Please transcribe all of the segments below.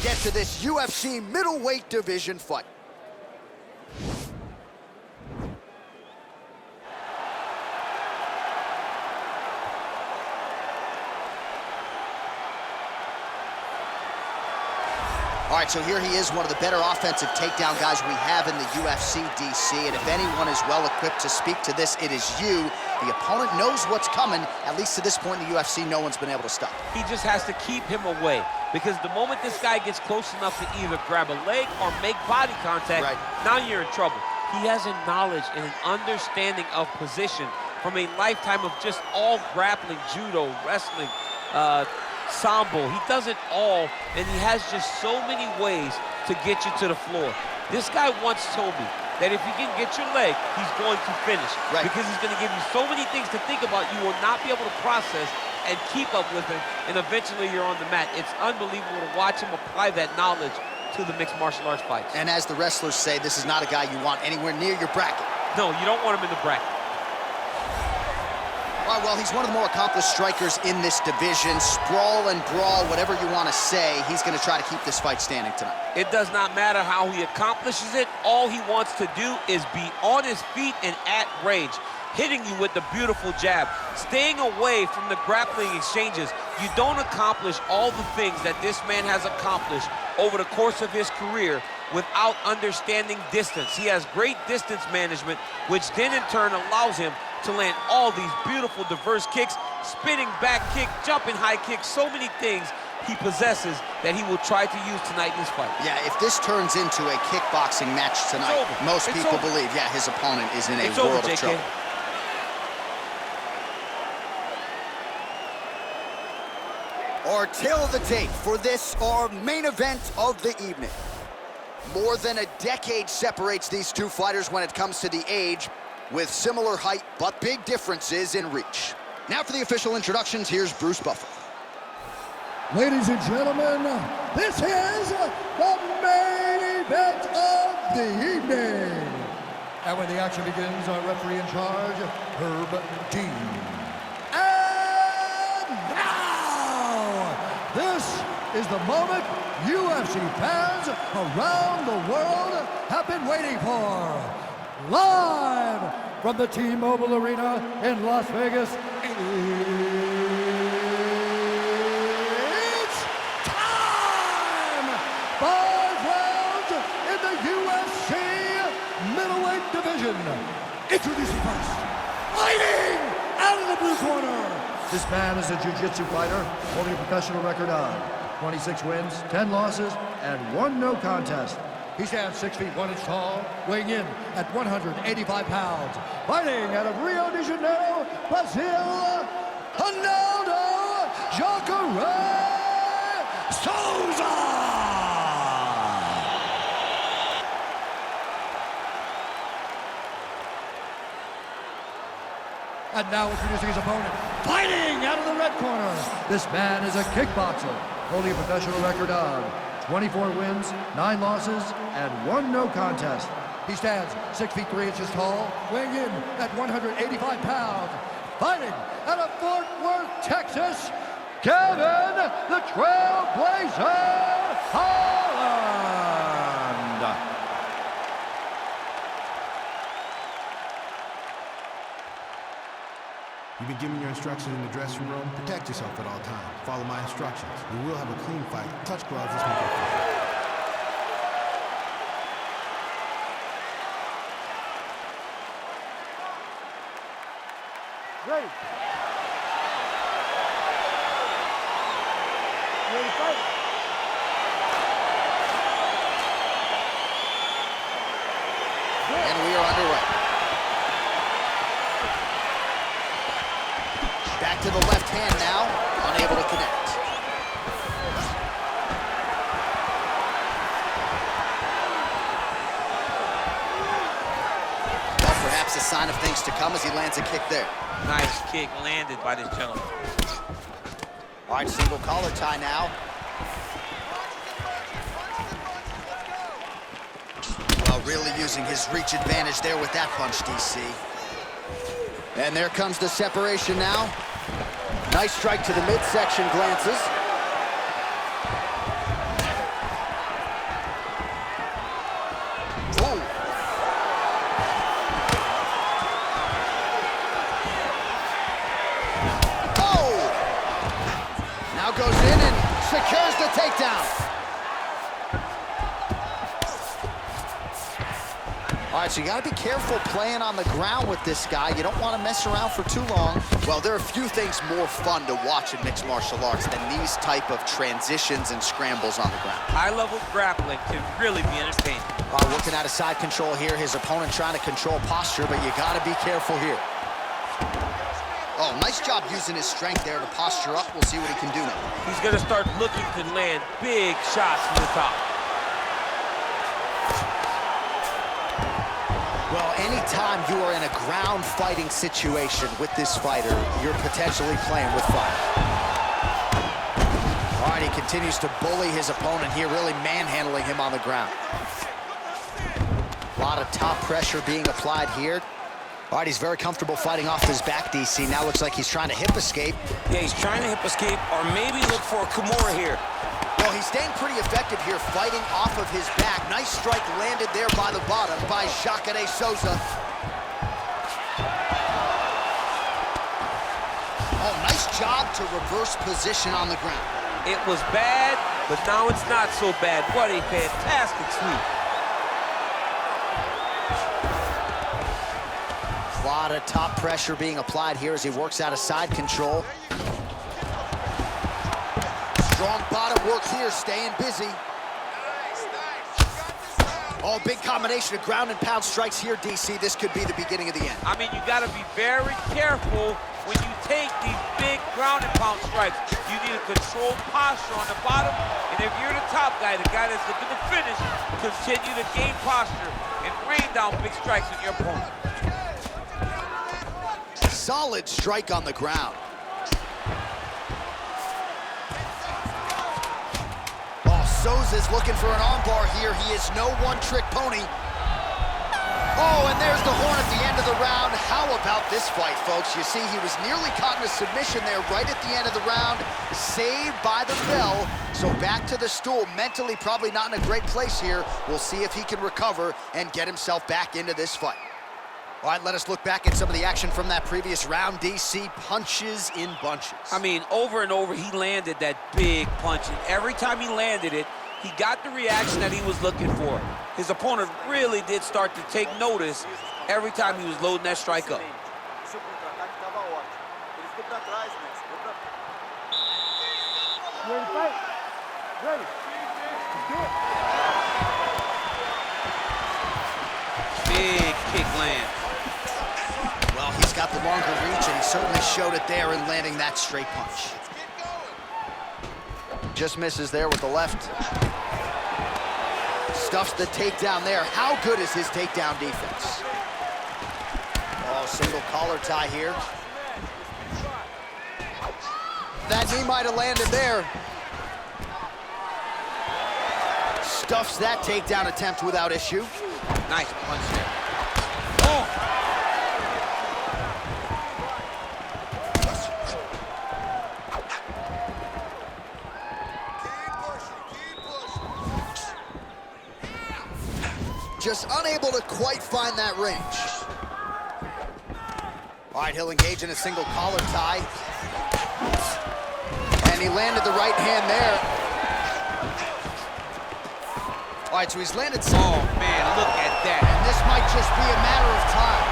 get to this UFC middleweight division fight. All right, so here he is, one of the better offensive takedown guys we have in the UFC, DC. And if anyone is well-equipped to speak to this, it is you. The opponent knows what's coming. At least to this point in the UFC, no one's been able to stop. He just has to keep him away, because the moment this guy gets close enough to either grab a leg or make body contact, now you're in trouble. He has a knowledge and an understanding of position from a lifetime of just all grappling, judo, wrestling, sambo. He does it all, and he has just so many ways to get you to the floor. This guy once told me that if you can get your leg, he's going to finish. Because he's going to give you so many things to think about, you will not be able to process and keep up with him, and eventually you're on the mat. It's unbelievable to watch him apply that knowledge to the mixed martial arts fights. And as the wrestlers say, this is not a guy you want anywhere near your bracket. No, you don't want him in the bracket. All right, well, he's one of the more accomplished strikers in this division. Sprawl and brawl, whatever you want to say, he's going to try to keep this fight standing tonight. It does not matter how he accomplishes it. All he wants to do is be on his feet and at range, hitting you with the beautiful jab, staying away from the grappling exchanges. You don't accomplish all the things that this man has accomplished over the course of his career without understanding distance. He has great distance management, which then in turn allows him to land all these beautiful, diverse kicks, spinning back kick, jumping high kick, so many things he possesses that he will try to use tonight in this fight. Yeah, if this turns into a kickboxing match tonight, most people believe, yeah, his opponent is in a world of trouble. Our tale of the tape for this, our main event of the evening. More than a decade separates these two fighters when it comes to the age, with similar height, but big differences in reach. Now for the official introductions, here's Bruce Buffer. Ladies and gentlemen, this is the main event of the evening. And when the action begins, our referee in charge, Herb Dean. And now, this is the moment UFC fans around the world have been waiting for. Live from the T-Mobile Arena in Las Vegas, it's time! 5 rounds in the UFC middleweight division. Introducing first, fighting out of the blue corner. This man is a jiu-jitsu fighter holding a professional record of 26 wins, 10 losses, and 1 no contest. He stands 6 feet 1 inch tall, weighing in at 185 pounds. Fighting out of Rio de Janeiro, Brazil, Ronaldo Jacare Souza! And now introducing his opponent, fighting out of the red corner. This man is a kickboxer, holding a professional record of 24 wins, 9 losses, and 1 no contest. He stands 6 feet 3 inches tall, weighing in at 185 pounds. Fighting out of Fort Worth, Texas, Kevin the Trailblazer Holland. You've been given your instructions in the dressing room. Protect yourself at all times. Follow my instructions. We will have a clean fight. Touch gloves. Let's make it fun. Ready. Ready to fight. And we are underway. Back to the left hand now, unable to connect. Well, perhaps a sign of things to come as he lands a kick there. Nice kick landed by this gentleman. All right, single collar tie now. Well, really using his reach advantage there with that punch, DC. And there comes the separation now. Nice strike to the midsection, glances. takedown. All right, so you gotta be careful playing on the ground with this guy. You don't want to mess around for too long. Well, there are a few things more fun to watch in mixed martial arts than these type of transitions and scrambles on the ground. High-level grappling can really be entertaining. Looking at a side control here, his opponent trying to control posture, but you gotta be careful here. Oh, nice job using his strength there to posture up. We'll see what he can do now. He's gonna start looking to land big shots from the top. Well, anytime you are in a ground fighting situation with this fighter, you're potentially playing with fire. All right, he continues to bully his opponent here, really manhandling him on the ground. A lot of top pressure being applied here. All right, he's very comfortable fighting off his back, DC. Now looks like he's trying to hip escape. Yeah, he's trying to hip escape or maybe look for a Kimura here. Well, he's staying pretty effective here, fighting off of his back. Nice strike landed there by the bottom by Jacare Souza. Oh, nice job to reverse position on the ground. It was bad, but now it's not so bad. What a fantastic sweep. A lot of top pressure being applied here as he works out of side control. Strong bottom work here, staying busy. Oh, big combination of ground and pound strikes here, DC. This could be the beginning of the end. I mean, you got to be very careful when you take these big ground and pound strikes. You need a controlled posture on the bottom, and if you're the top guy, the guy that's looking to finish, continue to gain posture and rain down big strikes on your opponent. Solid strike on the ground. Souza's looking for an armbar here. He is no one-trick pony. Oh, and there's the horn at the end of the round. How about this fight, folks? You see, he was nearly caught in a submission there right at the end of the round. Saved by the bell. So back to the stool. Mentally probably not in a great place here. We'll see if he can recover and get himself back into this fight. All right, let us look back at some of the action from that previous round. DC, punches in bunches. I mean, over and over, he landed that big punch, and every time he landed it, he got the reaction that he was looking for. His opponent really did start to take notice every time he was loading that strike up. Ready to fight? Ready. Let's do it. Big kick land. Well, he's got the longer reach, and he certainly showed it there in landing that straight punch. Just misses there with the left. Stuffs the takedown there. How good is his takedown defense? Oh, single collar tie here. That knee might have landed there. Stuffs that takedown attempt without issue. Nice punch there. Oh! Just unable to quite find that range. All right, he'll engage in a single collar tie. And he landed the right hand there. All right, so he's landed some. Oh, man, look at that. And this might just be a matter of time.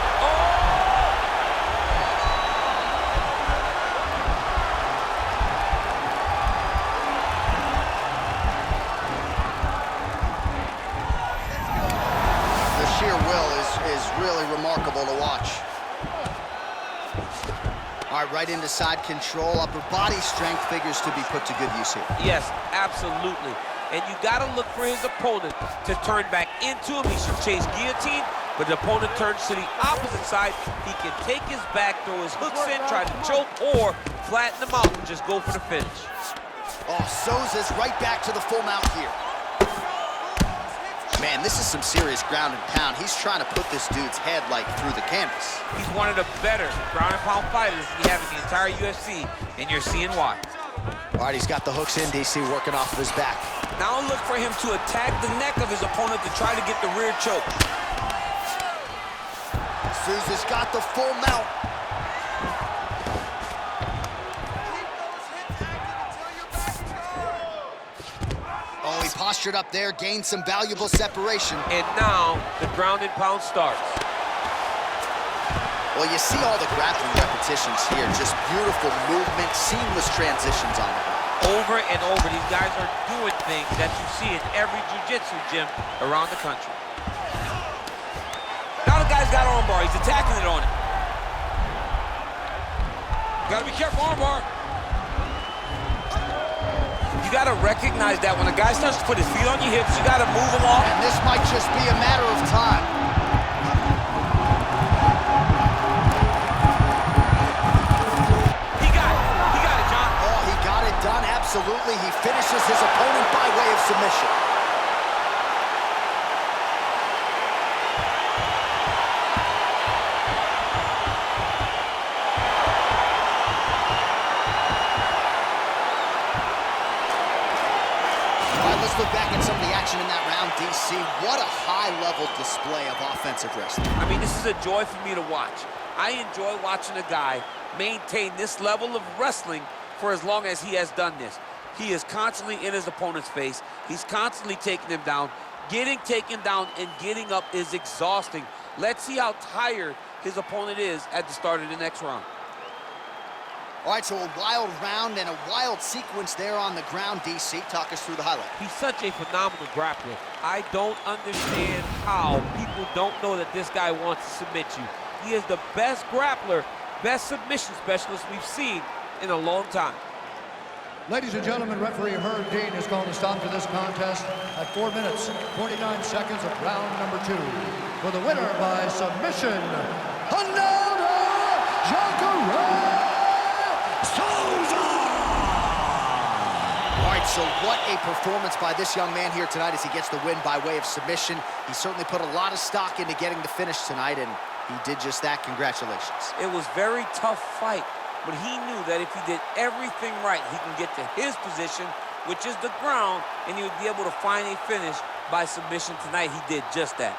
The sheer will is really remarkable to watch. All right, right into side control. Upper body strength figures to be put to good use here. Yes, absolutely. And you got to look for his opponent to turn back into him. He should chase guillotine, but the opponent turns to the opposite side. He can take his back, throw his hooks in, try to choke, or flatten him out and just go for the finish. Oh, Souza's right back to the full mount here. Man, this is some serious ground and pound. He's trying to put this dude's head, like, through the canvas. He's one of the better ground and pound fighters we have in the entire UFC, and you're seeing why. All right, he's got the hooks in, DC, working off of his back. Now look for him to attack the neck of his opponent to try to get the rear choke. Souza's got the full mount. he postured up there, gained some valuable separation. And now the ground and pound starts. Well, you see all the grappling repetitions here. Just beautiful movement, seamless transitions on it. Over and over, these guys are doing things that you see in every jiu-jitsu gym around the country. Now the guy's got armbar. He's attacking it on it. Gotta be careful, armbar. You gotta recognize that when a guy starts to put his feet on your hips, you gotta move along. And this might just be a matter of time. He got it, John. Oh, he got it done, absolutely. He finishes his opponent by way of submission. Let's look back at some of the action in that round, DC. What a high-level display of offensive wrestling. I mean, this is a joy for me to watch. I enjoy watching a guy maintain this level of wrestling for as long as he has done this. He is constantly in his opponent's face. He's constantly taking him down. Getting taken down and getting up is exhausting. Let's see how tired his opponent is at the start of the next round. All right, so a wild round and a wild sequence there on the ground, DC. Talk us through the highlight. He's such a phenomenal grappler. I don't understand how people don't know that this guy wants to submit you. He is the best grappler, best submission specialist we've seen in a long time. Ladies and gentlemen, referee Herb Dean has called a stop to this contest at 4 minutes, 49 seconds of round number 2. For the winner by submission, Holland, Jacare! Souza! All right, so what a performance by this young man here tonight as he gets the win by way of submission. He certainly put a lot of stock into getting the finish tonight, and he did just that. Congratulations. It was a very tough fight, but he knew that if he did everything right, he can get to his position, which is the ground, and he would be able to find a finish by submission tonight. He did just that.